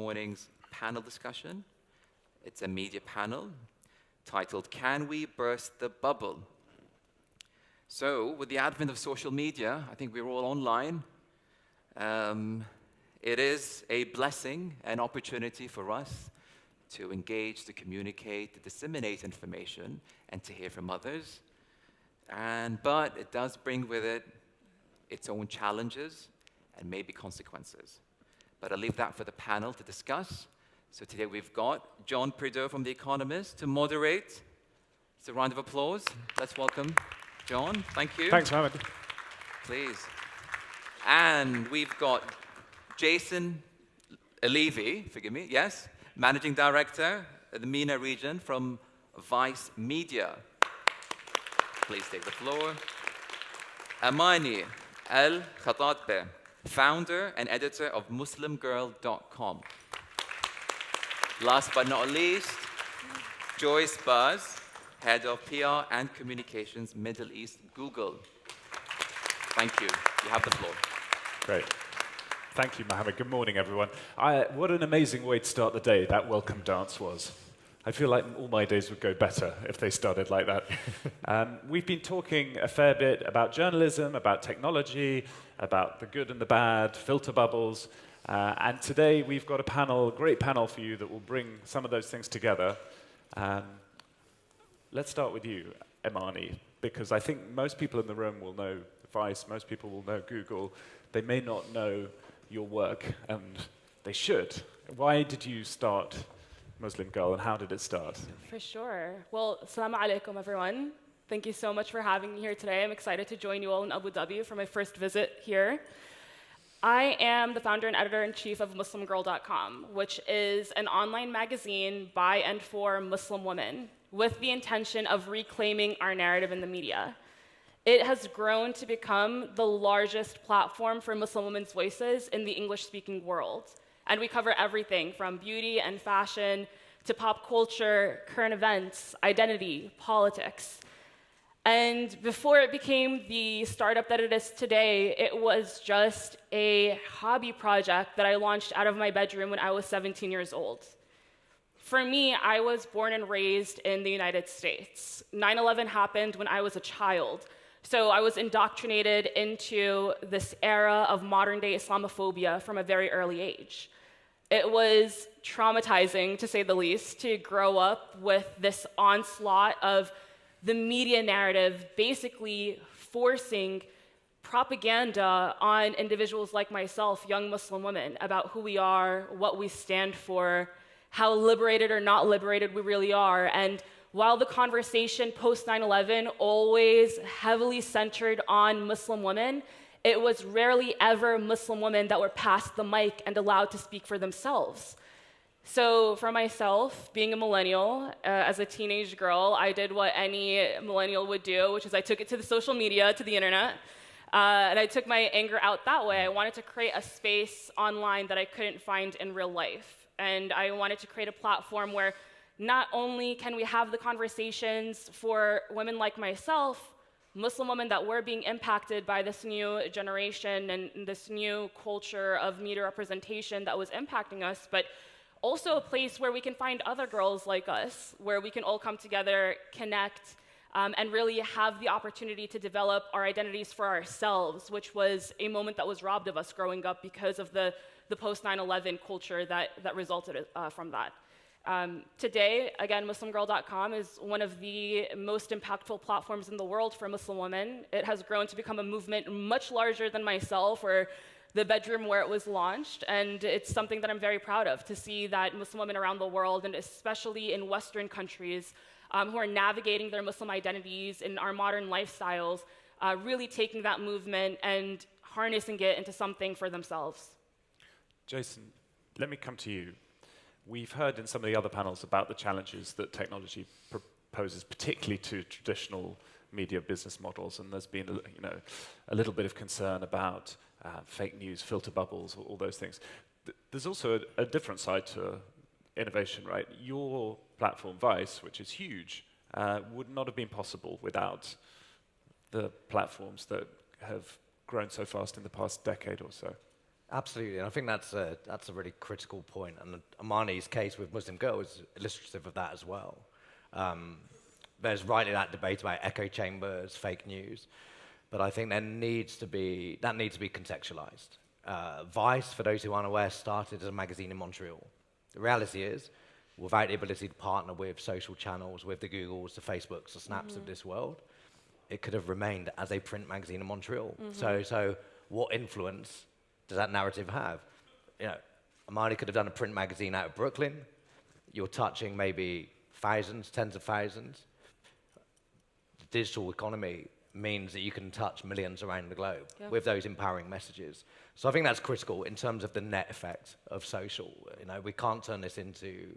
morning's panel discussion. It's a media panel titled, Can We Burst the Bubble? So, with the advent of social media, I think we're all online. It is a blessing, an opportunity for us to engage, to communicate, to disseminate information, and to hear from others. But it does bring with it its own challenges and maybe consequences. But I'll leave that for the panel to discuss. So today we've got John Prideaux from The Economist to moderate. It's a round of applause. Let's welcome John. Thank you. Thanks, Mohammed. Please. And we've got Jason Levy, forgive me, yes, Managing Director of the MENA region from Vice Media. Please take the floor. Amani Al-Khatatbe, founder and editor of MuslimGirl.com. Last but not least, Joyce Buzz, head of PR and communications, Middle East, Google. Thank you. You have the floor. Great. Thank you, Mohammed. Good morning, everyone. What an amazing way to start the day that welcome dance was. I feel like all my days would go better if they started like that. We've been talking a fair bit about journalism, about technology, about the good and the bad, filter bubbles, and today we've got a great panel for you that will bring some of those things together. Let's start with you, Imani, because I think most people in the room will know Vice, most people will know Google. They may not know your work, and they should. Why did you start Muslim Girl, and how did it start? For sure. Well, assalamu alaikum, everyone. Thank you so much for having me here today. I'm excited to join you all in Abu Dhabi for my first visit here. I am the founder and editor-in-chief of MuslimGirl.com, which is an online magazine by and for Muslim women, with the intention of reclaiming our narrative in the media. It has grown to become the largest platform for Muslim women's voices in the English-speaking world. And we cover everything from beauty and fashion to pop culture, current events, identity, politics. And before it became the startup that it is today, it was just a hobby project that I launched out of my bedroom when I was 17 years old. For me, I was born and raised in the United States. 9/11 happened when I was a child. So I was indoctrinated into this era of modern-day Islamophobia from a very early age. It was traumatizing, to say the least, to grow up with this onslaught of the media narrative basically forcing propaganda on individuals like myself, young Muslim women, about who we are, what we stand for, how liberated or not liberated we really are. And while the conversation post 9/11 always heavily centered on Muslim women, it was rarely ever Muslim women that were passed the mic and allowed to speak for themselves. So for myself, being a millennial, as a teenage girl, I did what any millennial would do, which is I took it to the social media, to the internet, and I took my anger out that way. I wanted to create a space online that I couldn't find in real life. And I wanted to create a platform where not only can we have the conversations for women like myself, Muslim women that were being impacted by this new generation and this new culture of media representation that was impacting us, but also a place where we can find other girls like us, where we can all come together, connect, and really have the opportunity to develop our identities for ourselves, which was a moment that was robbed of us growing up because of the post 9/11 culture that resulted from that. Today, again, MuslimGirl.com is one of the most impactful platforms in the world for Muslim women. It has grown to become a movement much larger than myself or the bedroom where it was launched, and it's something that I'm very proud of, to see that Muslim women around the world, and especially in Western countries, who are navigating their Muslim identities in our modern lifestyles, really taking that movement and harnessing it into something for themselves. Jason, let me come to you. We've heard in some of the other panels about the challenges that technology poses, particularly to traditional media business models, and there's been a little bit of concern about fake news, filter bubbles, all those things. There's also a different side to innovation, right? Your platform, Vice, which is huge, would not have been possible without the platforms that have grown so fast in the past decade or so. Absolutely, and I think that's a really critical point. And Amani's case with Muslim Girl is illustrative of that as well. There's rightly that debate about echo chambers, fake news, but I think that needs to be contextualized. Vice, for those who aren't aware, started as a magazine in Montreal. The reality is, without the ability to partner with social channels, with the Googles, the Facebooks, the Snaps of this world, it could have remained as a print magazine in Montreal. So what influence does that narrative have? Amani could have done a print magazine out of Brooklyn. You're touching maybe thousands, tens of thousands. The digital economy means that you can touch millions around the globe with those empowering messages. So I think that's critical in terms of the net effect of social. We can't turn this into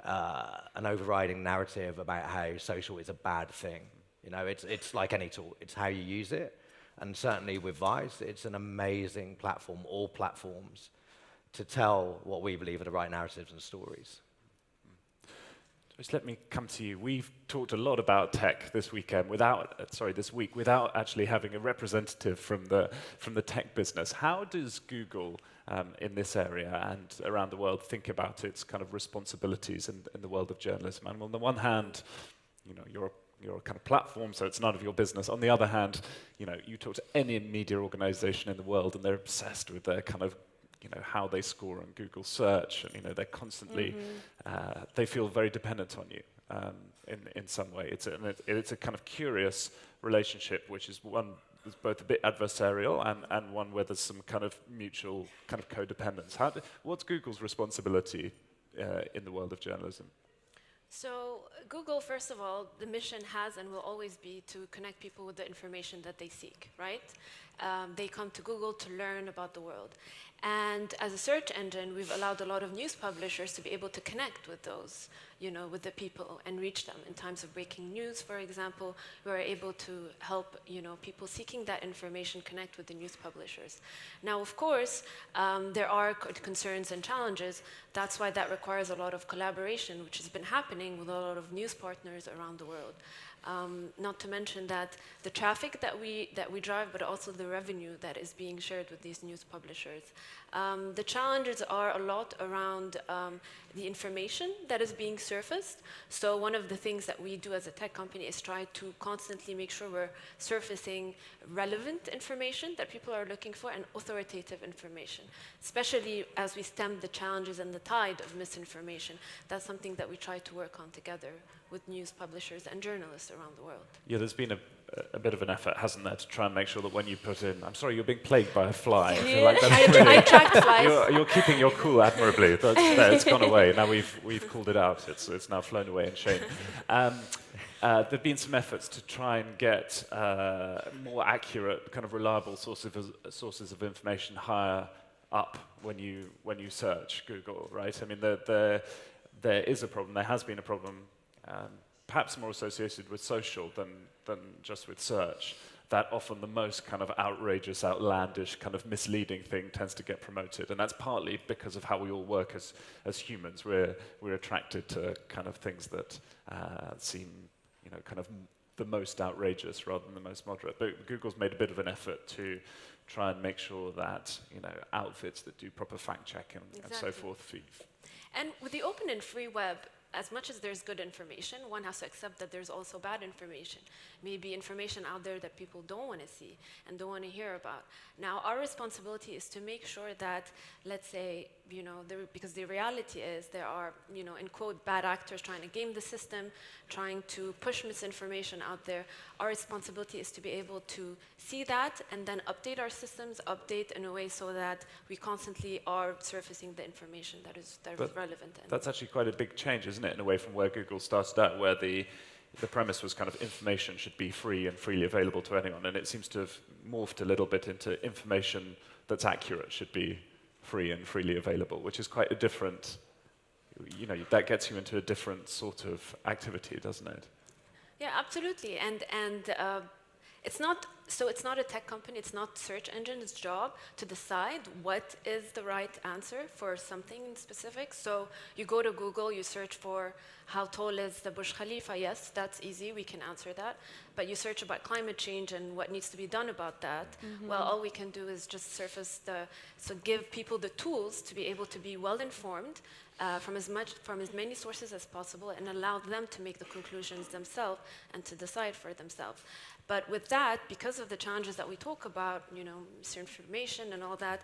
an overriding narrative about how social is a bad thing. It's like any tool. It's how you use it. And certainly with Vice, it's an amazing platform, all platforms, to tell what we believe are the right narratives and stories. Just let me come to you. We've talked a lot about tech this week without actually having a representative from the tech business. How does Google in this area and around the world think about its kind of responsibilities in the world of journalism? And on the one hand, you're a kind of platform, so it's none of your business. On the other hand, you talk to any media organization in the world, and they're obsessed with their kind of, how they score on Google search, and they're constantly, they feel very dependent on you in some way. It's a kind of curious relationship, which is one that's both a bit adversarial and one where there's some kind of mutual kind of codependence. What's Google's responsibility in the world of journalism? So Google, first of all, the mission has and will always be to connect people with the information that they seek, right? They come to Google to learn about the world. And as a search engine, we've allowed a lot of news publishers to be able to connect with those, with the people and reach them. In times of breaking news, for example, we are able to help, people seeking that information connect with the news publishers. Now, of course, there are concerns and challenges. That's why that requires a lot of collaboration, which has been happening with a lot of news partners around the world. Not to mention that the traffic that we drive, but also the revenue that is being shared with these news publishers. The challenges are a lot around the information that is being surfaced. So one of the things that we do as a tech company is try to constantly make sure we're surfacing relevant information that people are looking for and authoritative information, especially as we stem the challenges and the tide of misinformation. That's something that we try to work on together with news publishers and journalists around the world. Yeah, there's been a bit of an effort, hasn't there, to try and make sure that when you put in... I'm sorry, you're being plagued by a fly. I feel like that's really, I attract flies. You're keeping your cool admirably. It's gone away. Now we've called it out. It's now flown away in shame. There've been some efforts to try and get more accurate, kind of reliable sources of information higher up when you search Google, right? I mean, there is a problem. There has been a problem. Perhaps more associated with social than just with search, that often the most kind of outrageous, outlandish, kind of misleading thing tends to get promoted. And that's partly because of how we all work as humans. We're attracted to kind of things that seem, kind of the most outrageous rather than the most moderate. But Google's made a bit of an effort to try and make sure that, outfits that do proper fact-checking and so forth. And with the open and free web, as much as there's good information, one has to accept that there's also bad information. Maybe information out there that people don't want to see and don't want to hear about. Now, our responsibility is to make sure that, let's say, because the reality is there are, in quote, bad actors trying to game the system, trying to push misinformation out there. Our responsibility is to be able to see that and then update our systems, update in a way so that we constantly are surfacing the information that is relevant. That's actually quite a big change, isn't it, in a way from where Google started out, where the premise was kind of information should be free and freely available to anyone, and it seems to have morphed a little bit into information that's accurate should be free and freely available, which is quite a different, that gets you into a different sort of activity, doesn't it? Yeah, absolutely. And it's not So it's not a tech company, it's not search engine's job to decide what is the right answer for something in specific. So you go to Google, you search for how tall is the Burj Khalifa. Yes, that's easy, we can answer that. But you search about climate change and what needs to be done about that. Well, all we can do is just so give people the tools to be able to be well informed from as many sources as possible, and allow them to make the conclusions themselves and to decide for themselves. But with that, because of the challenges that we talk about, misinformation and all that,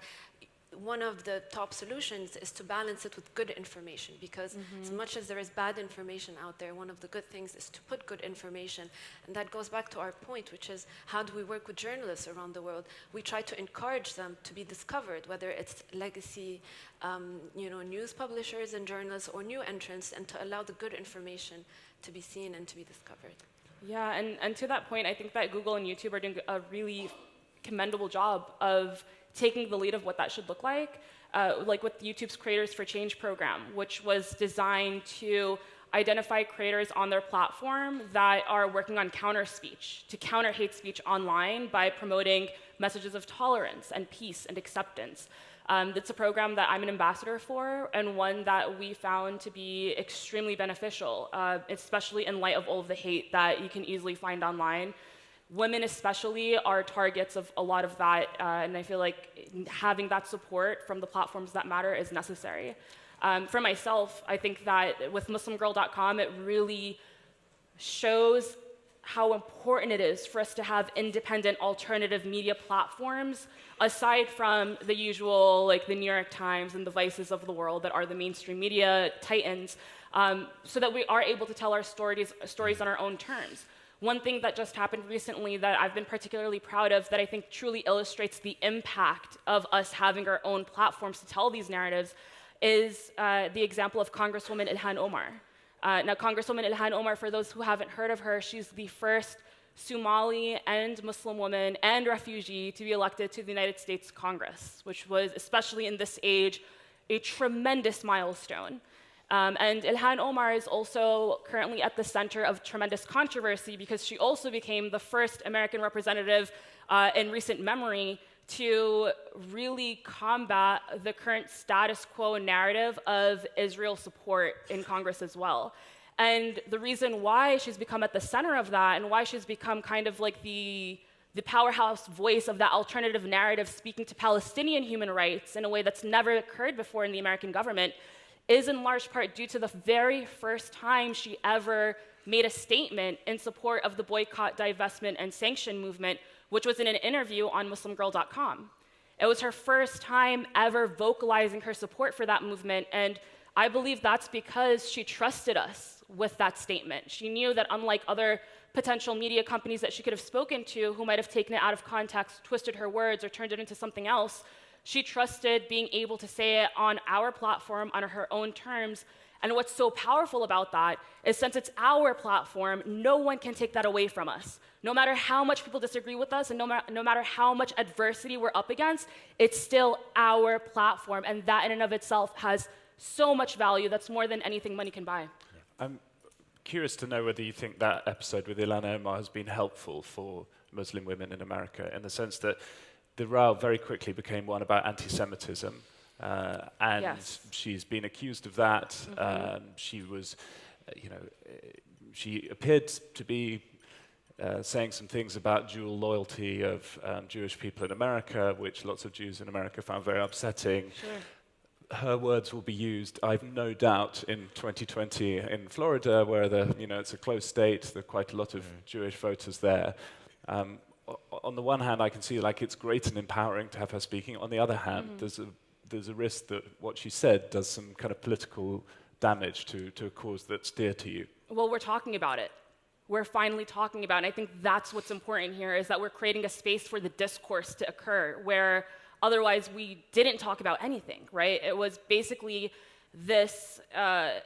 one of the top solutions is to balance it with good information, because as much as there is bad information out there, one of the good things is to put good information. And that goes back to our point, which is how do we work with journalists around the world? We try to encourage them to be discovered, whether it's legacy news publishers and journalists or new entrants, and to allow the good information to be seen and to be discovered. Yeah, and to that point, I think that Google and YouTube are doing a really commendable job of taking the lead of what that should look like with YouTube's Creators for Change program, which was designed to identify creators on their platform that are working on counter speech, to counter hate speech online by promoting messages of tolerance and peace and acceptance. It's a program that I'm an ambassador for, and one that we found to be extremely beneficial, especially in light of all of the hate that you can easily find online. Women especially are targets of a lot of that, and I feel like having that support from the platforms that matter is necessary. For myself, I think that with MuslimGirl.com, it really shows how important it is for us to have independent alternative media platforms, aside from the usual, like the New York Times and the Vices of the world that are the mainstream media titans, so that we are able to tell our stories on our own terms. One thing that just happened recently that I've been particularly proud of, that I think truly illustrates the impact of us having our own platforms to tell these narratives, is the example of Congresswoman Ilhan Omar. Now, Congresswoman Ilhan Omar, for those who haven't heard of her, she's the first Somali and Muslim woman and refugee to be elected to the United States Congress, which was, especially in this age, a tremendous milestone. And Ilhan Omar is also currently at the center of tremendous controversy, because she also became the first American representative in recent memory to really combat the current status quo narrative of Israel support in Congress as well. And the reason why she's become at the center of that, and why she's become kind of like the powerhouse voice of that alternative narrative speaking to Palestinian human rights in a way that's never occurred before in the American government, is in large part due to the very first time she ever made a statement in support of the boycott, divestment, and sanction movement, which was in an interview on MuslimGirl.com. It was her first time ever vocalizing her support for that movement, and I believe that's because she trusted us with that statement. She knew that unlike other potential media companies that she could have spoken to who might have taken it out of context, twisted her words, or turned it into something else, she trusted being able to say it on our platform on her own terms. And what's so powerful about that is, since it's our platform, no one can take that away from us. No matter how much people disagree with us, and no matter how much adversity we're up against, it's still our platform. And that in and of itself has so much value. That's more than anything money can buy. I'm curious to know whether you think that episode with Ilhan Omar has been helpful for Muslim women in America, in the sense that the row very quickly became one about anti-Semitism, and Yes. she's been accused of that. She was, she appeared to be saying some things about dual loyalty of Jewish people in America, which lots of Jews in America found very upsetting. Sure. Her words will be used, I've no doubt, in 2020 in Florida, where it's a close state. There are quite a lot of Jewish voters there. On the one hand, I can see it's great and empowering to have her speaking. On the other hand, there's a risk that what she said does some kind of political damage to a cause that's dear to you. Well, we're talking about it. We're finally talking about it. And I think that's what's important here, is that we're creating a space for the discourse to occur, where otherwise we didn't talk about anything, right? It was basically this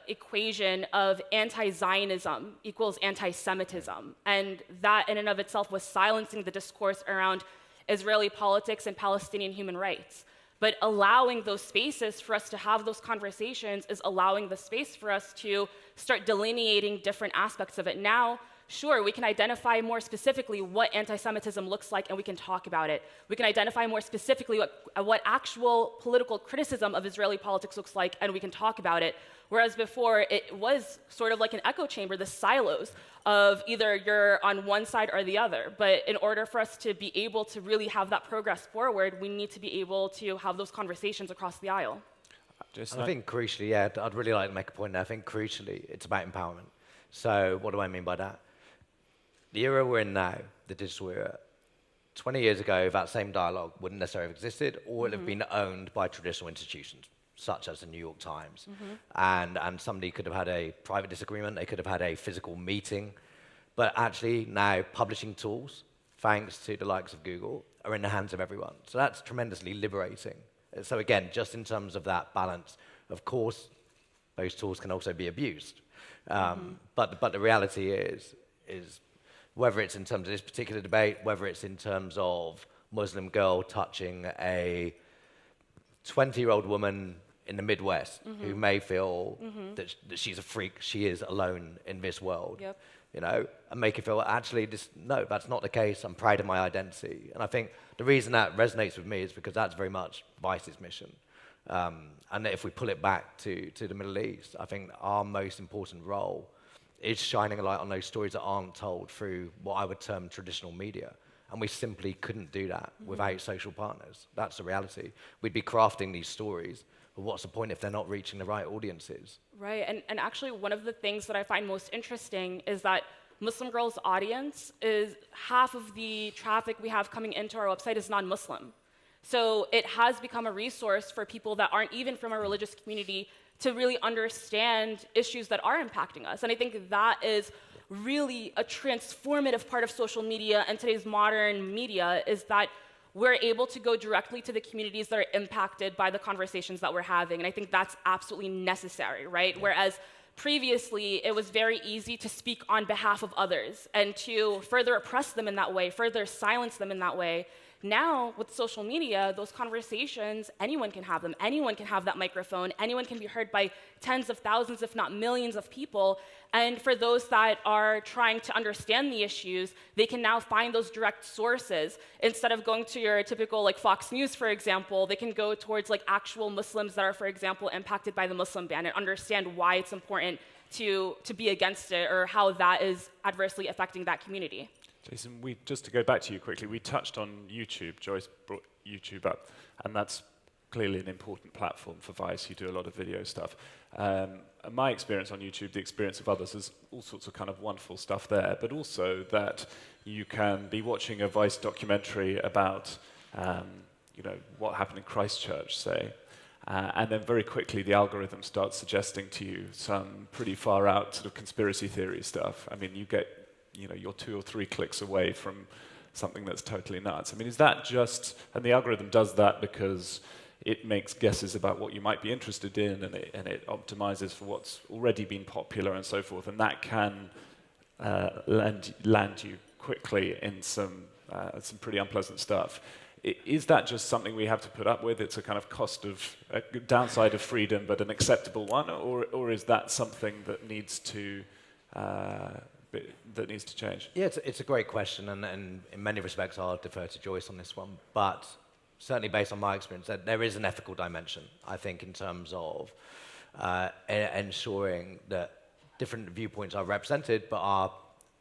equation of anti-Zionism equals anti-Semitism. And that in and of itself was silencing the discourse around Israeli politics and Palestinian human rights. But allowing those spaces for us to have those conversations is allowing the space for us to start delineating different aspects of it. Now, sure, we can identify more specifically what anti-Semitism looks like, and we can talk about it. We can identify more specifically what actual political criticism of Israeli politics looks like, and we can talk about it. Whereas before, it was sort of like an echo chamber, the silos of either you're on one side or the other. But in order for us to be able to really have that progress forward, we need to be able to have those conversations across the aisle. I think crucially, yeah, I'd really like to make a point there. I think crucially, it's about empowerment. So what do I mean by that? The era we're in now, the digital era, 20 years ago, that same dialogue wouldn't necessarily have existed, or would have been owned by traditional institutions, such as the New York Times. And somebody could have had a private disagreement, they could have had a physical meeting. But actually now publishing tools, thanks to the likes of Google, are in the hands of everyone. So that's tremendously liberating. So again, just in terms of that balance, of course, those tools can also be abused. But the reality is whether it's in terms of this particular debate, whether it's in terms of Muslim girl touching a 20-year-old woman in the Midwest who may feel that she's a freak, she is alone in this world, you know, and make her feel, actually, no, that's not the case, I'm proud of my identity. And I think the reason that resonates with me is because that's very much Vice's mission. And if we pull it back to the Middle East, I think our most important role is shining a light on those stories that aren't told through what I would term traditional media. And we simply couldn't do that without social partners. That's the reality. We'd be crafting these stories, but what's the point if they're not reaching the right audiences? Right, and actually one of the things that I find most interesting is that Muslim Girl's audience is half of the traffic we have coming into our website is non-Muslim. So it has become a resource for people that aren't even from a religious community to really understand issues that are impacting us. And I think that is really a transformative part of social media and today's modern media, is that we're able to go directly to the communities that are impacted by the conversations that we're having. And I think that's absolutely necessary, right? Yeah. Whereas previously, it was very easy to speak on behalf of others and to further oppress them in that way, further silence them in that way. Now, with social media, those conversations, anyone can have them. Anyone can have that microphone. Anyone can be heard by tens of thousands, if not millions of people. And for those that are trying to understand the issues, they can now find those direct sources. Instead of going to your typical, like Fox News, for example, they can go towards like actual Muslims that are, for example, impacted by the Muslim ban and understand why it's important to be against it or how that is adversely affecting that community. Jason, just to go back to you quickly, we touched on YouTube. Joyce brought YouTube up, and that's clearly an important platform for Vice. You do a lot of video stuff. My experience on YouTube, the experience of others, is all sorts of kind of wonderful stuff there, but also that you can be watching a Vice documentary about you know, what happened in Christchurch, say, and then very quickly the algorithm starts suggesting to you some pretty far out sort of conspiracy theory stuff. I mean, you get, you know, you're 2 or 3 clicks away from something that's totally nuts. I mean, is that just, and the algorithm does that because it makes guesses about what you might be interested in, and it optimizes for what's already been popular and so forth, and that can land you quickly in some pretty unpleasant stuff. Is that just something we have to put up with? It's a kind of a downside of freedom, but an acceptable one, or is that something that needs to change? Yeah, it's a great question, and in many respects I'll defer to Joyce on this one, but certainly based on my experience, there is an ethical dimension, I think, in terms of ensuring that different viewpoints are represented but are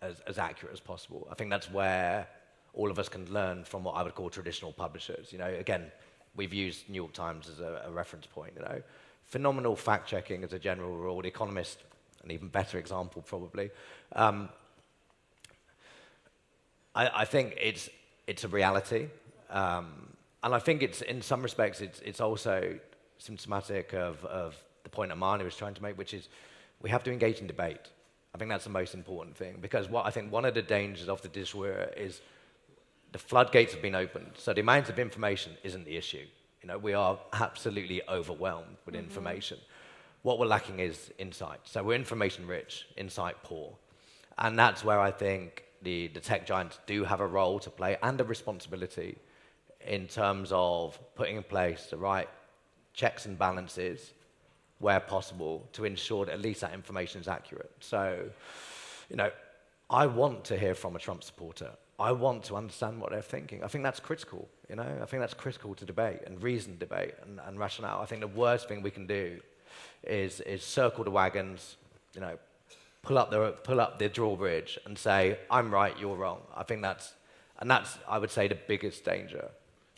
as accurate as possible. I think that's where all of us can learn from what I would call traditional publishers. You know, again, we've used New York Times as a reference point. You know, phenomenal fact-checking as a general rule. The Economist, an even better example, probably. I think it's a reality, and I think it's in some respects it's also symptomatic of the point Amani was trying to make, which is we have to engage in debate. I think that's the most important thing, because I think one of the dangers of the digital era is the floodgates have been opened, so the amount of information isn't the issue. You know, we are absolutely overwhelmed with information. What we're lacking is insight. So we're information rich, insight poor. And that's where I think the tech giants do have a role to play and a responsibility in terms of putting in place the right checks and balances where possible to ensure that at least that information is accurate. So, you know, I want to hear from a Trump supporter. I want to understand what they're thinking. I think that's critical, you know? I think that's critical to debate and reasoned debate and rationale. I think the worst thing we can do is circle the wagons, you know, pull up the drawbridge and say, I'm right, you're wrong. I think that's, I would say, the biggest danger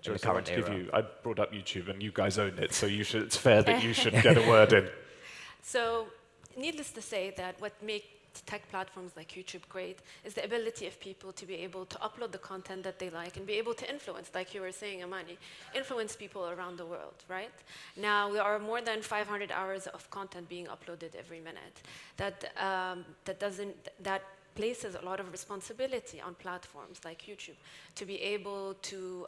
in the current era. I brought up YouTube, and you guys own it, so it's fair that you should get a word in. So, needless to say that what makes tech platforms like YouTube great is the ability of people to be able to upload the content that they like and be able to influence, like you were saying, Amani, influence people around the world, right? Now, there are more than 500 hours of content being uploaded every minute. That places a lot of responsibility on platforms like YouTube to be able to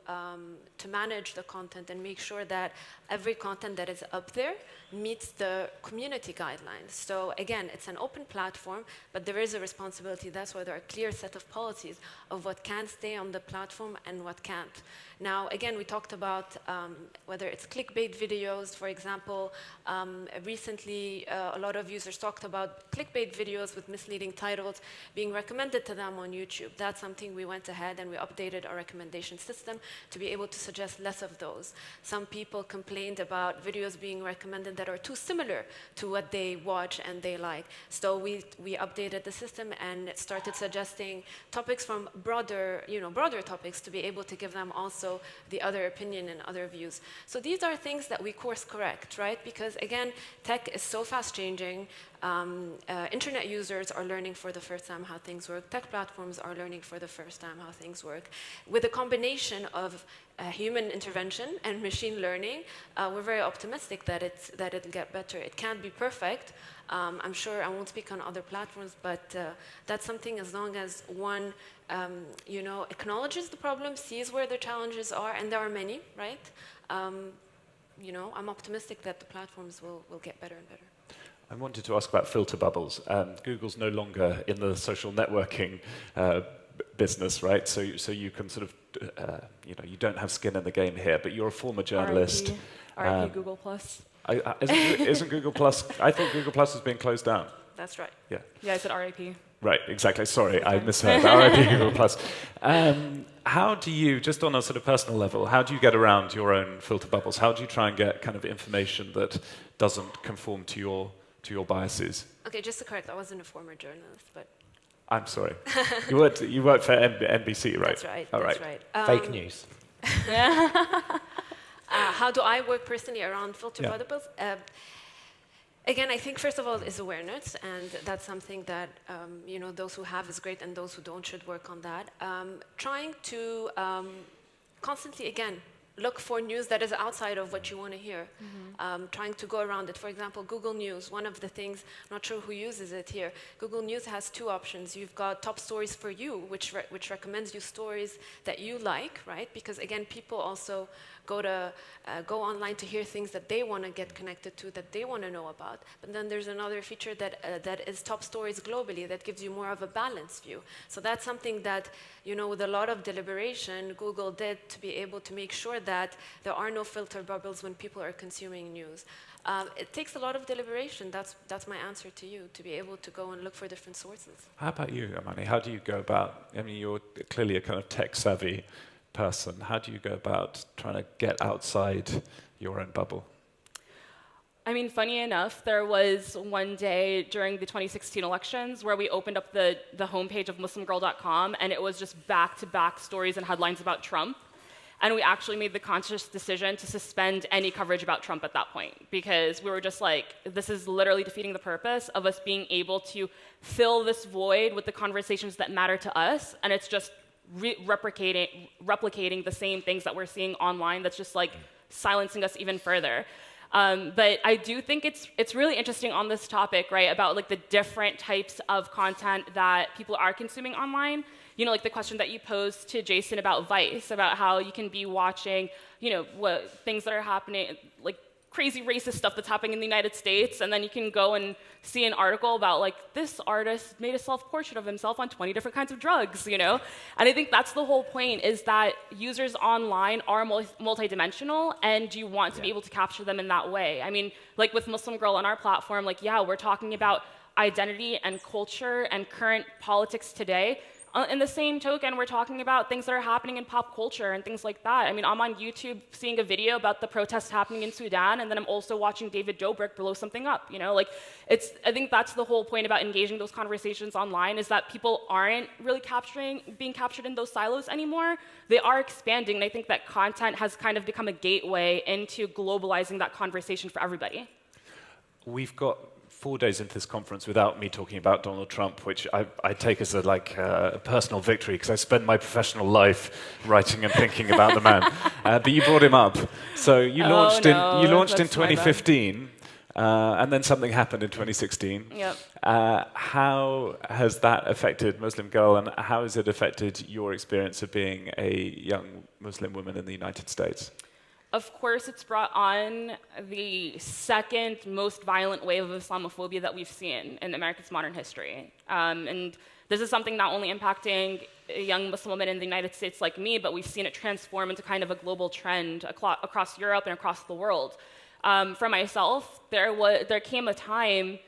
manage the content and make sure that every content that is up there meets the community guidelines. So again, it's an open platform, but there is a responsibility. That's why there are a clear set of policies of what can stay on the platform and what can't. Now, again, we talked about whether it's clickbait videos, for example. Recently, a lot of users talked about clickbait videos with misleading titles being recommended to them on YouTube. That's something we went ahead and we updated our recommendation system to be able to suggest less of those. Some people complained about videos being recommended that are too similar to what they watch and they like. So we updated the system and started suggesting topics from broader topics to be able to give them also the other opinion and other views. So these are things that we course correct, right? Because again, tech is so fast changing. Internet users are learning for the first time how things work. Tech platforms are learning for the first time how things work. With a combination of human intervention and machine learning, we're very optimistic that it'll get better. It can't be perfect. I'm sure I won't speak on other platforms, but that's something as long as one acknowledges the problem, sees where the challenges are, and there are many, right? I'm optimistic that the platforms will get better and better. I wanted to ask about filter bubbles. Google's no longer in the social networking business, right? So you can sort of, you don't have skin in the game here, but you're a former journalist. RIP Google Plus. Isn't Google Plus? I thought Google Plus was being closed down. That's right. Yeah. Yeah, I said RIP. Right, exactly. Sorry, I misheard. RIP Google Plus. How do you, just on a sort of personal level, how do you get around your own filter bubbles? How do you try and get kind of information that doesn't conform to your biases? Okay, just to correct, I wasn't a former journalist, but... I'm sorry. You worked for NBC, right? That's right. All that's right. Fake news. How do I work personally around filter bubbles? Again, I think first of all is awareness, and that's something that those who have is great, and those who don't should work on that. Trying to constantly, again, look for news that is outside of what you want to hear. Trying to go around it. For example, Google News, one of the things, I'm not sure who uses it here, Google News has two options. You've got top stories for you, which recommends you stories that you like, right? Because again, people also go online to hear things that they want to get connected to, that they want to know about. But then there's another feature that is top stories globally that gives you more of a balanced view. So that's something that, with a lot of deliberation, Google did to be able to make sure that there are no filter bubbles when people are consuming news. It takes a lot of deliberation. That's my answer to you, to be able to go and look for different sources. How about you, Amani? How do you go about, you're clearly a kind of tech-savvy person. How do you go about trying to get outside your own bubble? I mean, funny enough, there was one day during the 2016 elections where we opened up the homepage of MuslimGirl.com, and it was just back-to-back stories and headlines about Trump. And we actually made the conscious decision to suspend any coverage about Trump at that point, because we were just like, this is literally defeating the purpose of us being able to fill this void with the conversations that matter to us, and it's just replicating the same things that we're seeing online that's just like silencing us even further. But I do think it's really interesting on this topic, right, about like the different types of content that people are consuming online. Like the question that you posed to Jason about Vice, about how you can be watching, what things that are happening, like crazy racist stuff that's happening in the United States, and then you can go and see an article about like this artist made a self-portrait of himself on 20 different kinds of drugs, And I think that's the whole point, is that users online are multidimensional, and you want to be able to capture them in that way. I mean, like with Muslim Girl on our platform, we're talking about identity and culture and current politics today. In the same token, we're talking about things that are happening in pop culture and things like that. I mean, I'm on YouTube seeing a video about the protests happening in Sudan, and then I'm also watching David Dobrik blow something up. You know, like I think that's the whole point about engaging those conversations online, is that people aren't really being captured in those silos anymore. They are expanding, and I think that content has kind of become a gateway into globalizing that conversation for everybody. We've got 4 days into this conference without me talking about Donald Trump, which I take as a personal victory, because I spend my professional life writing and thinking about the man. But you brought him up. So you launched in 2015, and then something happened in 2016. Yep. How has that affected Muslim Girl, and how has it affected your experience of being a young Muslim woman in the United States? Of course, it's brought on the second most violent wave of Islamophobia that we've seen in America's modern history. And this is something not only impacting young Muslim women in the United States like me, but we've seen it transform into kind of a global trend across Europe and across the world. For myself, there came a time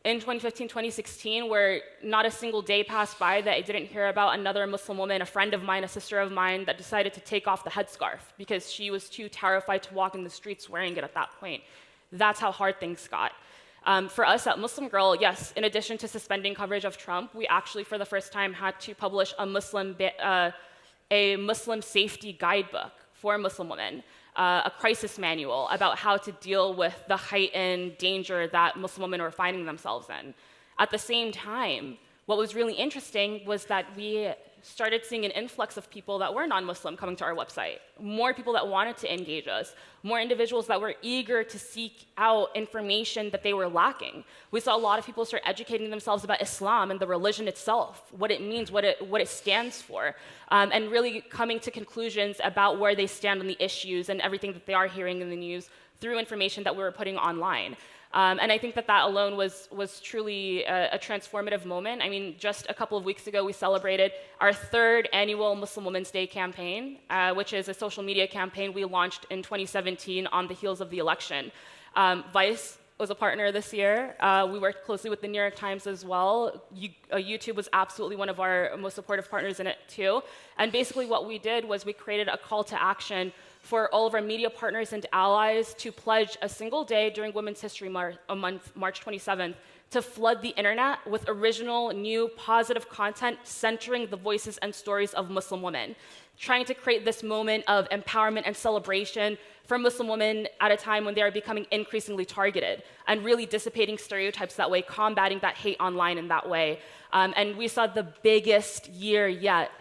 in 2015, 2016, where not a single day passed by that I didn't hear about another Muslim woman, a friend of mine, a sister of mine, that decided to take off the headscarf because she was too terrified to walk in the streets wearing it at that point. That's how hard things got. For us at Muslim Girl, yes, in addition to suspending coverage of Trump, we actually, for the first time, had to publish a Muslim safety guidebook for Muslim women. A crisis manual about how to deal with the heightened danger that Muslim women were finding themselves in. At the same time, what was really interesting was that we started seeing an influx of people that were non-Muslim coming to our website, more people that wanted to engage us, more individuals that were eager to seek out information that they were lacking. We saw a lot of people start educating themselves about Islam and the religion itself, what it means, what it stands for, and really coming to conclusions about where they stand on the issues and everything that they are hearing in the news through information that we were putting online. And I think that alone was truly a transformative moment. I mean, just a couple of weeks ago, we celebrated our 3rd annual Muslim Women's Day campaign, which is a social media campaign we launched in 2017 on the heels of the election. Vice was a partner this year. We worked closely with the New York Times as well. YouTube was absolutely one of our most supportive partners in it too. And basically what we did was we created a call to action for all of our media partners and allies to pledge a single day during Women's History Month, March 27th, to flood the internet with original, new, positive content centering the voices and stories of Muslim women, trying to create this moment of empowerment and celebration for Muslim women at a time when they are becoming increasingly targeted, and really dissipating stereotypes that way, combating that hate online in that way. And we saw the biggest year yet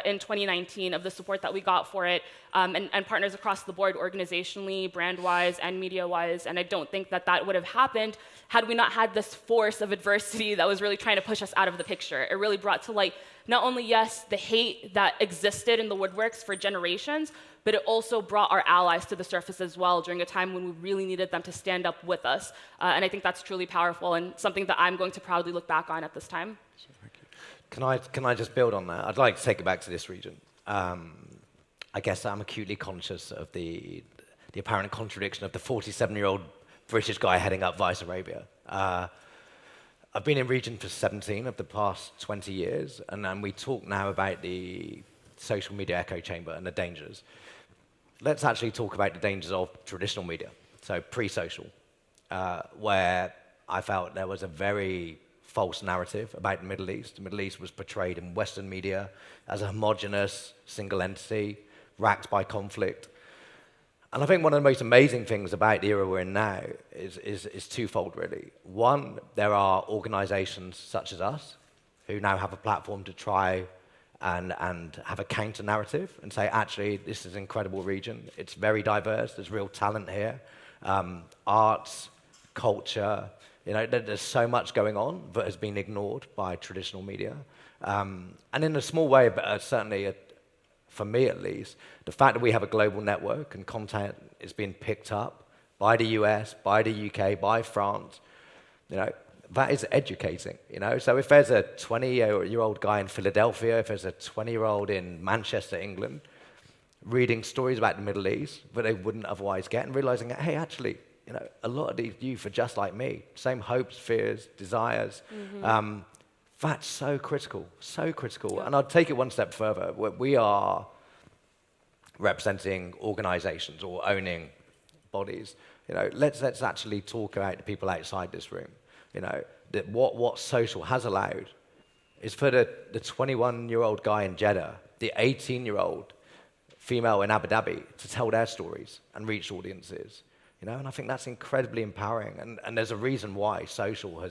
in 2019 of the support that we got for it, and partners across the board, organizationally, brand-wise, and media-wise. And I don't think that would have happened had we not had this force of adversity that was really trying to push us out of the picture. It really brought to light not only, yes, the hate that existed in the woodworks for generations, but it also brought our allies to the surface as well during a time when we really needed them to stand up with us. And I think that's truly powerful and something that I'm going to proudly look back on at this time. Can I just build on that? I'd like to take it back to this region. I guess I'm acutely conscious of the apparent contradiction of the 47-year-old British guy heading up Vice Arabia. I've been in region for 17 of the past 20 years, and we talk now about the social media echo chamber and the dangers. Let's actually talk about the dangers of traditional media, so pre-social, where I felt there was a very false narrative about the Middle East. The Middle East was portrayed in Western media as a homogenous single entity, racked by conflict. And I think one of the most amazing things about the era we're in now is twofold, really. One, there are organizations such as us who now have a platform to try and have a counter-narrative and say, actually, this is an incredible region. It's very diverse. There's real talent here. Arts, culture, there's so much going on that has been ignored by traditional media. And in a small way, but certainly for me at least, the fact that we have a global network and content is being picked up by the US, by the UK, by France, that is educating. So if there's a 20-year-old guy in Philadelphia, if there's a 20-year-old in Manchester, England, reading stories about the Middle East that they wouldn't otherwise get and realizing that, hey, actually, a lot of these youth are just like me. Same hopes, fears, desires. That's so critical, so critical. Yeah. And I'd take it one step further. We are representing organizations or owning bodies. Let's actually talk about the people outside this room. That what social has allowed is for the 21-year-old guy in Jeddah, the 18-year-old female in Abu Dhabi to tell their stories and reach audiences. And I think that's incredibly empowering. And there's a reason why social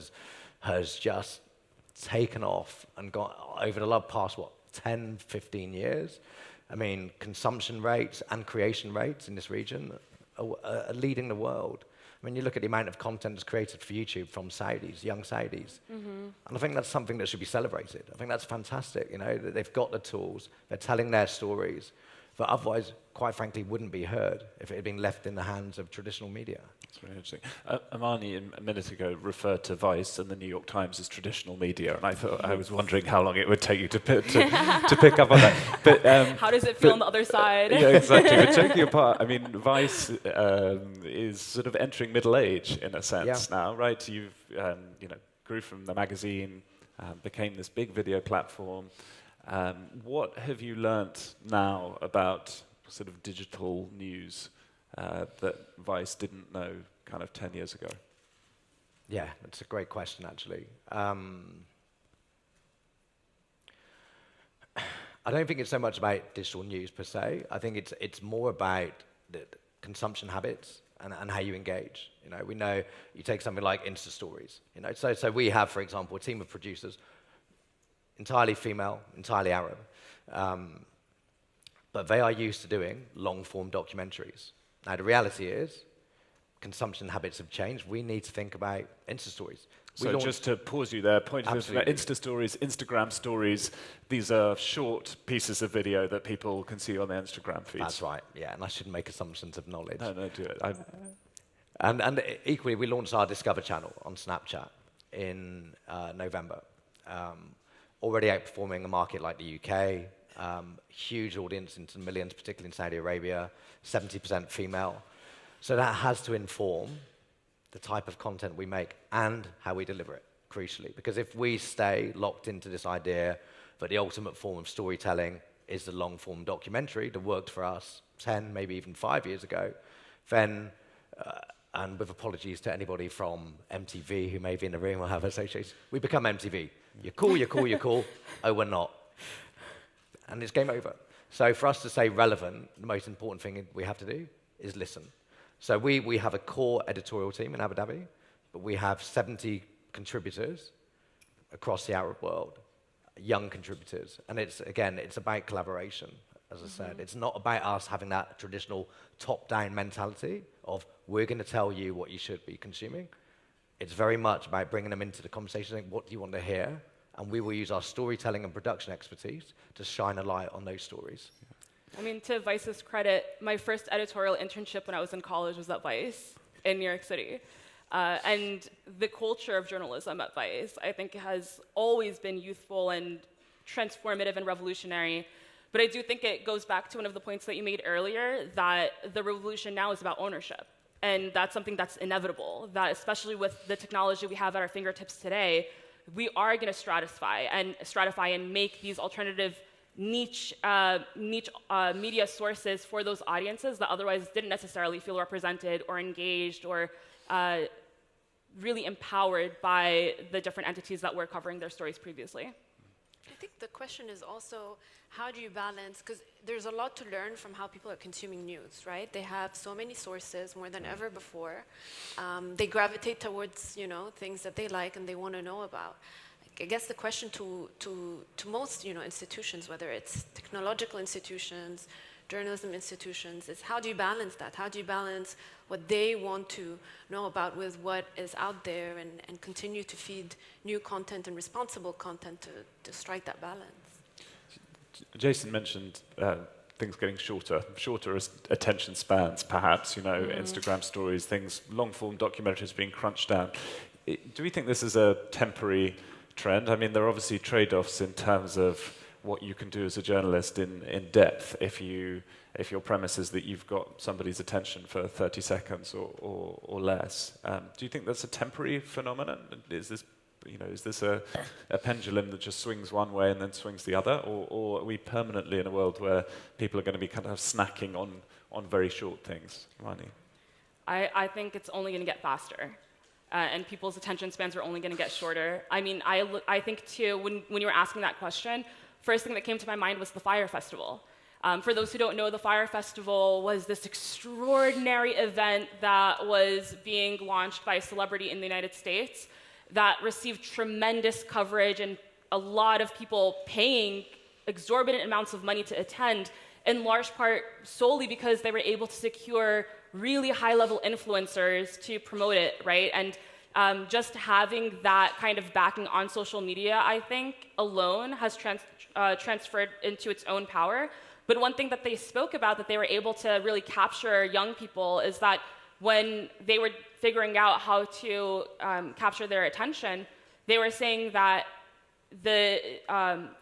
has just taken off and got over the past, 10, 15 years. I mean, consumption rates and creation rates in this region are leading the world. I mean, you look at the amount of content that's created for YouTube from Saudis, young Saudis. And I think that's something that should be celebrated. I think that's fantastic, that they've got the tools, they're telling their stories, that otherwise, quite frankly, wouldn't be heard if it had been left in the hands of traditional media. That's really interesting. Amani, a minute ago, referred to Vice and the New York Times as traditional media, and I was wondering how long it would take you to pick up on that. But how does it feel on the other side? Yeah, exactly. But joking apart, I mean, Vice is sort of entering middle age in a sense now, right? You've grew from the magazine, became this big video platform. What have you learnt now about sort of digital news that Vice didn't know kind of 10 years ago? Yeah, that's a great question, actually. I don't think it's so much about digital news per se. I think it's more about the consumption habits and how you engage. We know you take something like Insta stories. So we have, for example, a team of producers, entirely female, entirely Arab, but they are used to doing long-form documentaries. Now, the reality is, consumption habits have changed. We need to think about Insta stories. So just to pause you there, point of Insta stories, Instagram stories, these are short pieces of video that people can see on their Instagram feeds. That's right, yeah, and I shouldn't make assumptions of knowledge. No, do it. And equally, we launched our Discover channel on Snapchat in November. Already outperforming a market like the UK, huge audience into millions, particularly in Saudi Arabia, 70% female. So that has to inform the type of content we make and how we deliver it, crucially. Because if we stay locked into this idea that the ultimate form of storytelling is the long-form documentary that worked for us 10, maybe even 5 years ago, then, and with apologies to anybody from MTV who may be in the room or have associations, we become MTV. You're cool, you're cool, you're cool. Oh, we're not. And it's game over. So for us to stay relevant, the most important thing we have to do is listen. So we have a core editorial team in Abu Dhabi, but we have 70 contributors across the Arab world, young contributors. And it's about collaboration, as I said. It's not about us having that traditional top-down mentality of we're going to tell you what you should be consuming. It's very much about bringing them into the conversation, saying, what do you want to hear? And we will use our storytelling and production expertise to shine a light on those stories. I mean, to Vice's credit, my first editorial internship when I was in college was at Vice in New York City. And the culture of journalism at Vice, I think, has always been youthful and transformative and revolutionary. But I do think it goes back to one of the points that you made earlier, that the revolution now is about ownership. And that's something that's inevitable, that especially with the technology we have at our fingertips today, we are going to stratify and make these alternative niche media sources for those audiences that otherwise didn't necessarily feel represented or engaged or really empowered by the different entities that were covering their stories previously. I think the question is also, how do you balance, because there's a lot to learn from how people are consuming news, right? They have so many sources, more than ever before. They gravitate towards, things that they like and they want to know about. I guess the question to most, institutions, whether it's technological institutions, journalism institutions, is how do you balance that? How do you balance what they want to know about with what is out there and continue to feed new content and responsible content to strike that balance? Jason mentioned things getting shorter attention spans, perhaps, Instagram stories, things, long-form documentaries being crunched down. Do we think this is a temporary trend? I mean, there are obviously trade-offs in terms of what you can do as a journalist in depth if your premise is that you've got somebody's attention for 30 seconds or less. Do you think that's a temporary phenomenon? Is this a pendulum that just swings one way and then swings the other, or are we permanently in a world where people are going to be kind of snacking on very short things? Rani? I think it's only going to get faster. And people's attention spans are only going to get shorter. I mean, I think too, when you were asking that question, first thing that came to my mind was the Fire Festival. For those who don't know, the Fire Festival was this extraordinary event that was being launched by a celebrity in the United States that received tremendous coverage and a lot of people paying exorbitant amounts of money to attend, in large part solely because they were able to secure really high-level influencers to promote it, right? And just having that kind of backing on social media, I think, alone has transferred into its own power. But one thing that they spoke about that they were able to really capture young people is that when they were figuring out how to capture their attention, they were saying that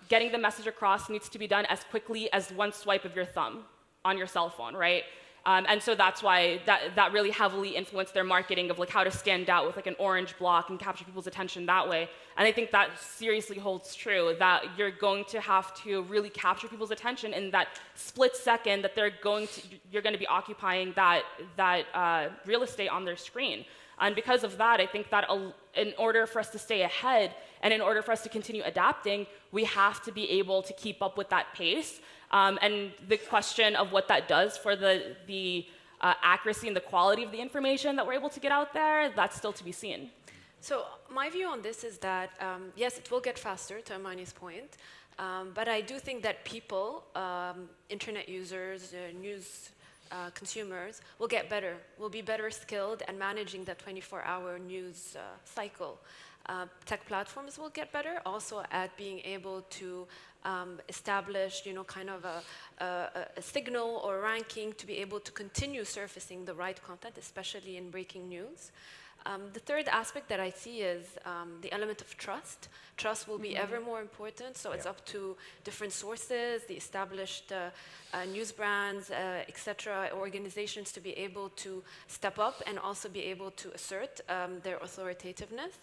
getting the message across needs to be done as quickly as one swipe of your thumb on your cell phone, right? And so that's why that really heavily influenced their marketing of like how to stand out with like an orange block and capture people's attention that way. And I think that seriously holds true, that you're going to have to really capture people's attention in that split second that you're going to be occupying that real estate on their screen. And because of that, I think that in order for us to stay ahead and in order for us to continue adapting, we have to be able to keep up with that pace. And the question of what that does for the accuracy and the quality of the information that we're able to get out there, that's still to be seen. So my view on this is that, yes, it will get faster, to Amani's point, but I do think that people, internet users, news consumers, will get better, will be better skilled at managing the 24-hour news cycle. Tech platforms will get better also at being able to establish, kind of a signal or ranking to be able to continue surfacing the right content, especially in breaking news. The third aspect that I see is the element of trust. Trust will be ever more important, so it's up to different sources, the established news brands, etc., organizations to be able to step up and also be able to assert their authoritativeness.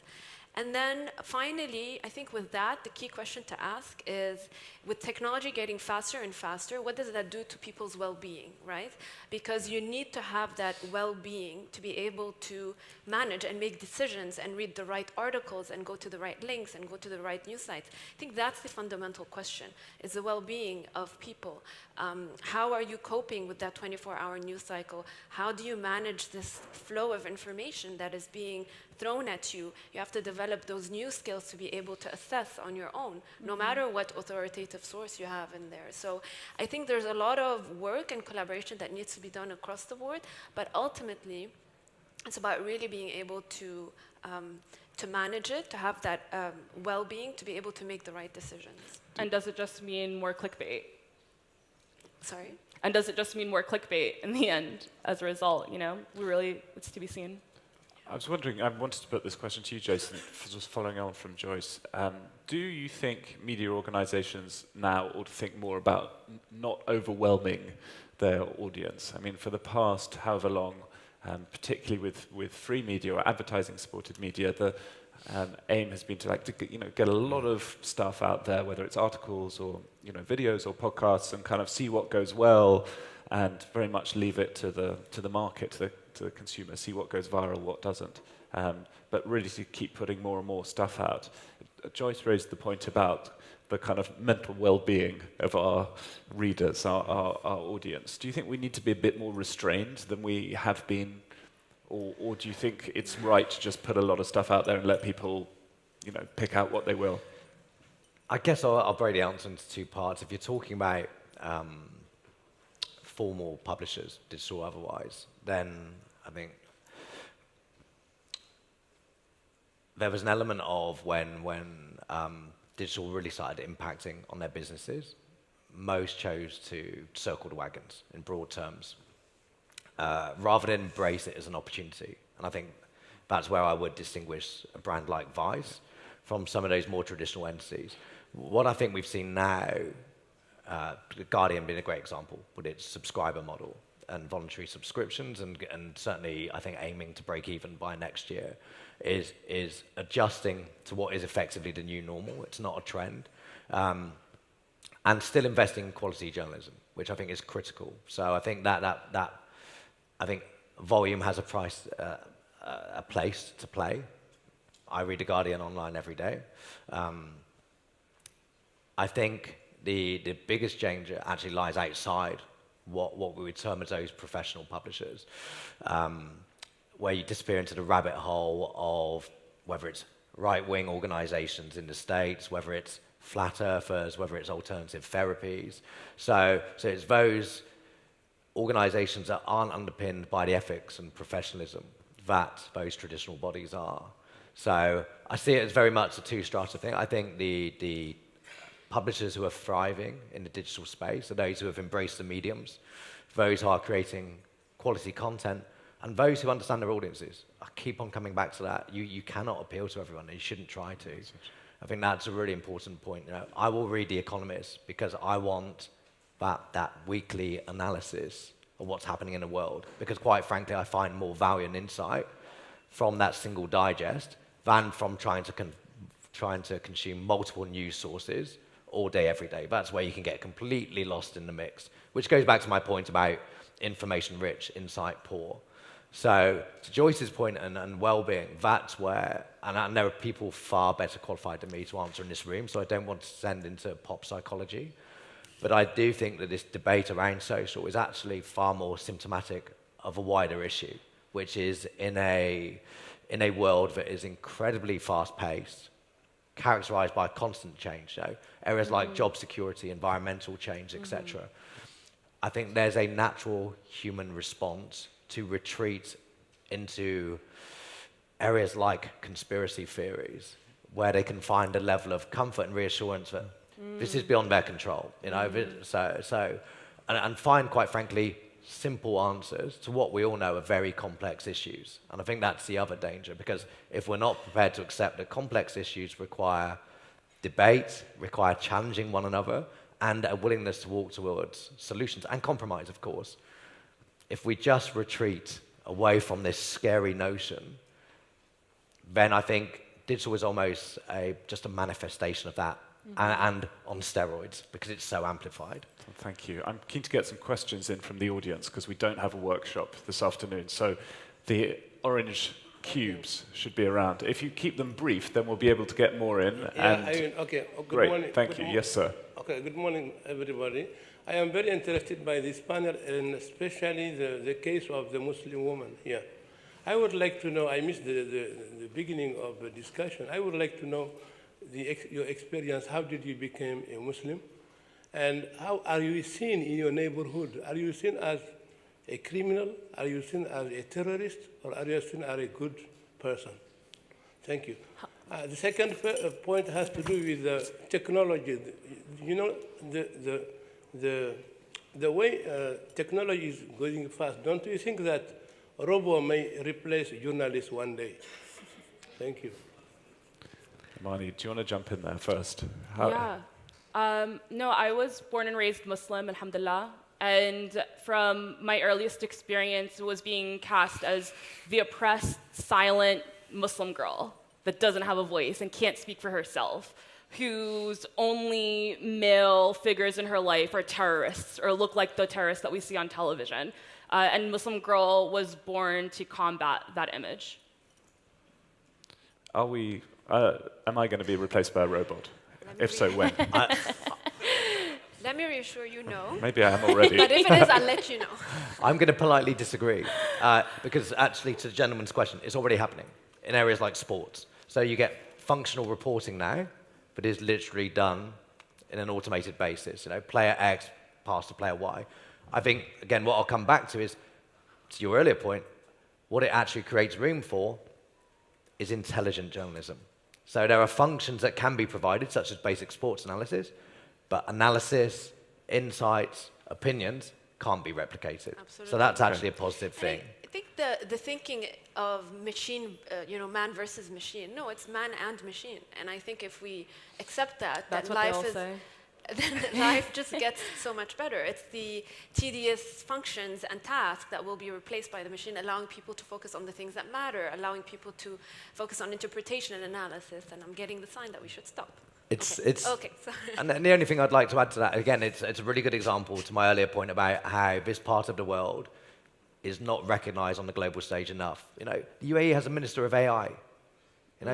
And then finally, I think with that, the key question to ask is, with technology getting faster and faster, what does that do to people's well-being, right? Because you need to have that well-being to be able to manage and make decisions and read the right articles and go to the right links and go to the right news sites. I think that's the fundamental question, is the well-being of people. How are you coping with that 24-hour news cycle? How do you manage this flow of information that is being thrown at you? You have to develop those new skills to be able to assess on your own, no matter what authoritative source you have in there. So I think there's a lot of work and collaboration that needs to be done across the board, but ultimately, it's about really being able to manage it, to have that well-being, to be able to make the right decisions. And does it just mean more clickbait? Sorry? And does it just mean more clickbait in the end as a result? It's to be seen. I was wondering, I wanted to put this question to you, Jason, just following on from Joyce. Do you think media organizations now ought to think more about not overwhelming their audience? I mean, for the past however long, particularly with free media or advertising-supported media, the aim has been to get a lot of stuff out there, whether it's articles or videos or podcasts, and kind of see what goes well, and very much leave it to the market, to the consumer, see what goes viral, what doesn't. But really to keep putting more and more stuff out. Joyce raised the point about the kind of mental well-being of our readers, our audience. Do you think we need to be a bit more restrained than we have been? Or do you think it's right to just put a lot of stuff out there and let people, pick out what they will? I guess I'll break the answer into two parts. If you're talking about formal publishers, digital or otherwise, then I think there was an element of when digital really started impacting on their businesses, most chose to circle the wagons in broad terms, rather than embrace it as an opportunity. And I think that's where I would distinguish a brand like Vice from some of those more traditional entities. what I think we've seen now, The Guardian being a great example with its subscriber model and voluntary subscriptions, and certainly I think aiming to break even by next year, is adjusting to what is effectively the new normal. It's not a trend. And still investing in quality journalism, which I think is critical. So I think that I think volume has a price, a place to play. I read The Guardian online every day. I think the biggest danger actually lies outside what we would term as those professional publishers, where you disappear into the rabbit hole of whether it's right-wing organizations in the States, whether it's flat earthers, whether it's alternative therapies. So it's those organizations that aren't underpinned by the ethics and professionalism that those traditional bodies are. So I see it as very much a two-strata thing. I think the publishers who are thriving in the digital space are those who have embraced the mediums, those who are creating quality content, and those who understand their audiences. I keep on coming back to that. You cannot appeal to everyone, and you shouldn't try to. I think that's a really important point. You know, I will read The Economist because I want that weekly analysis of what's happening in the world, because quite frankly, I find more value and insight from that single digest than from trying to consume multiple news sources all day, every day. That's where you can get completely lost in the mix, which goes back to my point about information rich, insight poor. So to Joyce's point and well-being, that's where, and there are people far better qualified than me to answer in this room, so I don't want to send into pop psychology, but I do think that this debate around social is actually far more symptomatic of a wider issue, which is in a world that is incredibly fast-paced, characterized by constant change. So areas like job security, environmental change, etc. I think there's a natural human response to retreat into areas like conspiracy theories, where they can find a level of comfort and reassurance that this is beyond their control, you know. And find, quite frankly, simple answers to what we all know are very complex issues. And I think that's the other danger, because if we're not prepared to accept that complex issues require debate, require challenging one another, and a willingness to walk towards solutions and compromise, of course, if we just retreat away from this scary notion, then I think digital is almost just a manifestation of that, and on steroids, because it's so amplified. Thank you. I'm keen to get some questions in from the audience, because we don't have a workshop this afternoon. So the orange cubes should be around. If you keep them brief, then we'll be able to get more in. Okay. Good great. morning. Thank you. Yes, sir. Okay, good morning, everybody. I am very interested by this panel, and especially the case of the Muslim woman here. I would like to know, I missed the beginning of the discussion. I would like to know your experience. How did you become a Muslim? And how are you seen in your neighborhood? Are you seen as a criminal? Are you seen as a terrorist? Or are you seen as a good person? Thank you. The second point has to do with the technology. You know, the way technology is going fast, don't you think that a robot may replace journalists one day? Thank you. Imani, do you want to jump in there first? Yeah. No, I was born and raised Muslim, alhamdulillah. And from my earliest experience was being cast as the oppressed, silent Muslim girl that doesn't have a voice and can't speak for herself, whose only male figures in her life are terrorists or look like the terrorists that we see on television. And Muslim girl was born to combat that image. Am I going to be replaced by a robot? If so, when? Let me reassure you, no. Maybe I am already. But if it is, I'll let you know. I'm going to politely disagree, because actually, to the gentleman's question, it's already happening in areas like sports. So you get functional reporting now, but it's literally done in an automated basis. You know, player X passed to player Y. I think, again, what I'll come back to is, to your earlier point, what it actually creates room for is intelligent journalism. So there are functions that can be provided, such as basic sports analysis, but analysis, insights, opinions can't be replicated. Absolutely. So that's actually a positive thing. I think the thinking of machine, man versus machine. No, it's man and machine. And I think if we accept that, That's then what they all say. then life just gets so much better. It's the tedious functions and tasks that will be replaced by the machine, allowing people to focus on the things that matter, allowing people to focus on interpretation and analysis. And I'm getting the sign that we should stop. Okay, sorry. And then the only thing I'd like to add to that, again, it's a really good example to my earlier point about how this part of the world is not recognized on the global stage enough. The UAE has a minister of AI.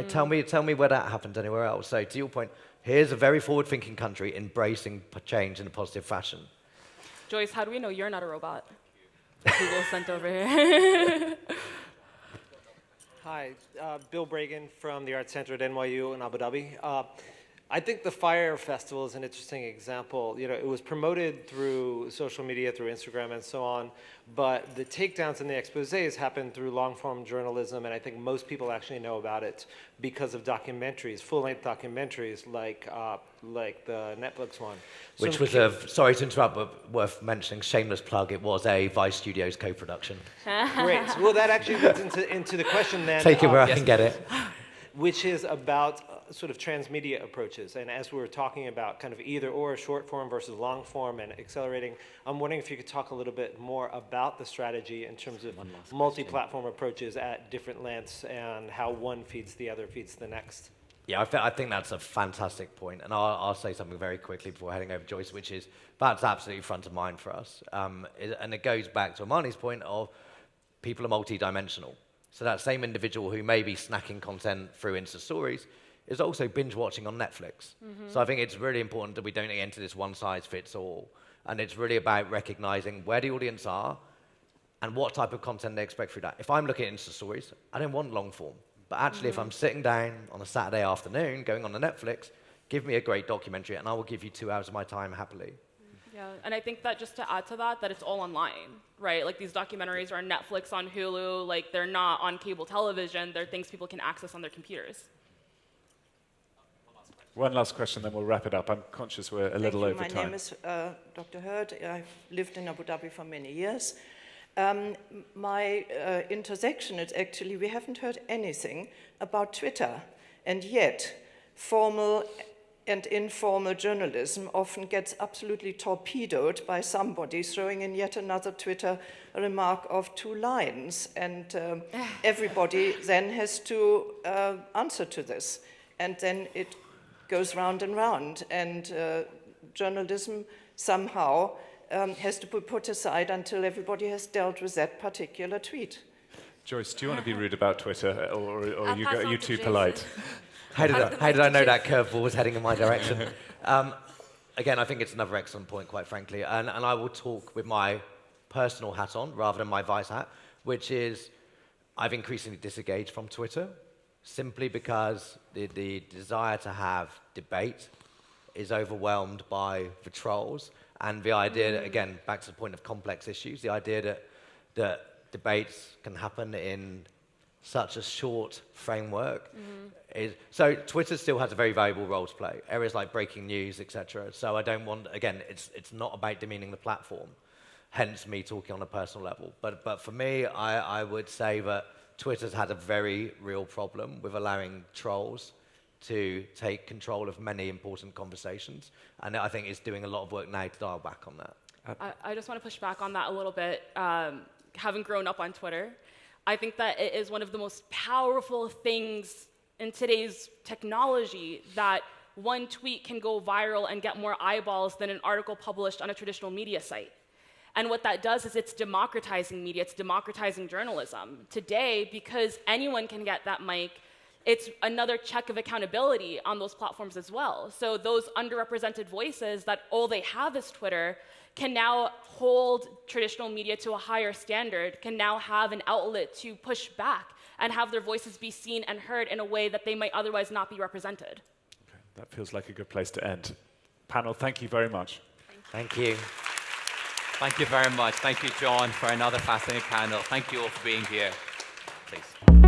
Tell me where that happens anywhere else. So to your point, here's a very forward-thinking country embracing change in a positive fashion. Joyce, how do we know you're not a robot? Google sent over here. Hi, Bill Bragan from the Art Center at NYU in Abu Dhabi. I think the Fire Festival is an interesting example. It was promoted through social media, through Instagram and so on, but the takedowns and the exposés happened through long-form journalism, and I think most people actually know about it because of documentaries, full-length documentaries like the Netflix one. Which was sorry to interrupt, but worth mentioning, shameless plug, it was a Vice Studios co-production. Great. Well, that actually leads into the question then. Take it where I can get it. Which is about sort of transmedia approaches. And as we were talking about kind of either or, short form versus long form and accelerating, I'm wondering if you could talk a little bit more about the strategy in terms of multi-platform approaches at different lengths and how one feeds the other, feeds the next. Yeah, I think that's a fantastic point. And I'll say something very quickly before heading over to Joyce, which is that's absolutely front of mind for us. And it goes back to Amani's point of people are multi-dimensional. So that same individual who may be snacking content through Insta Stories is also binge watching on Netflix. So I think it's really important that we don't get into this one size fits all. And it's really about recognizing where the audience are and what type of content they expect through that. If I'm looking at Insta Stories, I don't want long form. But actually, if I'm sitting down on a Saturday afternoon, going on to Netflix, give me a great documentary and I will give you 2 hours of my time happily. Yeah, and I think that just to add to that it's all online, right? Like these documentaries are on Netflix, on Hulu, like they're not on cable television. They're things people can access on their computers. One last question, then we'll wrap it up. I'm conscious we're a little over time. My name is Dr. Hurd. I've lived in Abu Dhabi for many years. My intersection is actually, we haven't heard anything about Twitter, and yet formal and informal journalism often gets absolutely torpedoed by somebody throwing in yet another Twitter remark of 2 lines, and everybody then has to answer to this, and then it goes round and round, and journalism somehow has to be put aside until everybody has dealt with that particular tweet. Joyce, do you want to be rude about Twitter, or are you too Jason. polite? How did I know that curveball was heading in my direction? Again, I think it's another excellent point, quite frankly. And I will talk with my personal hat on rather than my vice hat, which is I've increasingly disengaged from Twitter simply because the desire to have debate is overwhelmed by the trolls. And the idea, again, back to the point of complex issues, the idea that debates can happen in such a short framework. So Twitter still has a very valuable role to play, areas like breaking news, etc. So I don't want, again, it's not about demeaning the platform, hence me talking on a personal level. But for me, I would say that Twitter's had a very real problem with allowing trolls to take control of many important conversations. And I think it's doing a lot of work now to dial back on that. I just want to push back on that a little bit. Having grown up on Twitter, I think that it is one of the most powerful things in today's technology that one tweet can go viral and get more eyeballs than an article published on a traditional media site. And what that does is it's democratizing media, it's democratizing journalism. Today, because anyone can get that mic, it's another check of accountability on those platforms as well. So those underrepresented voices that all they have is Twitter can now hold traditional media to a higher standard, can now have an outlet to push back and have their voices be seen and heard in a way that they might otherwise not be represented. Okay, that feels like a good place to end. Panel, thank you very much. Thank you. Thank you very much. Thank you, John, for another fascinating panel. Thank you all for being here. Please.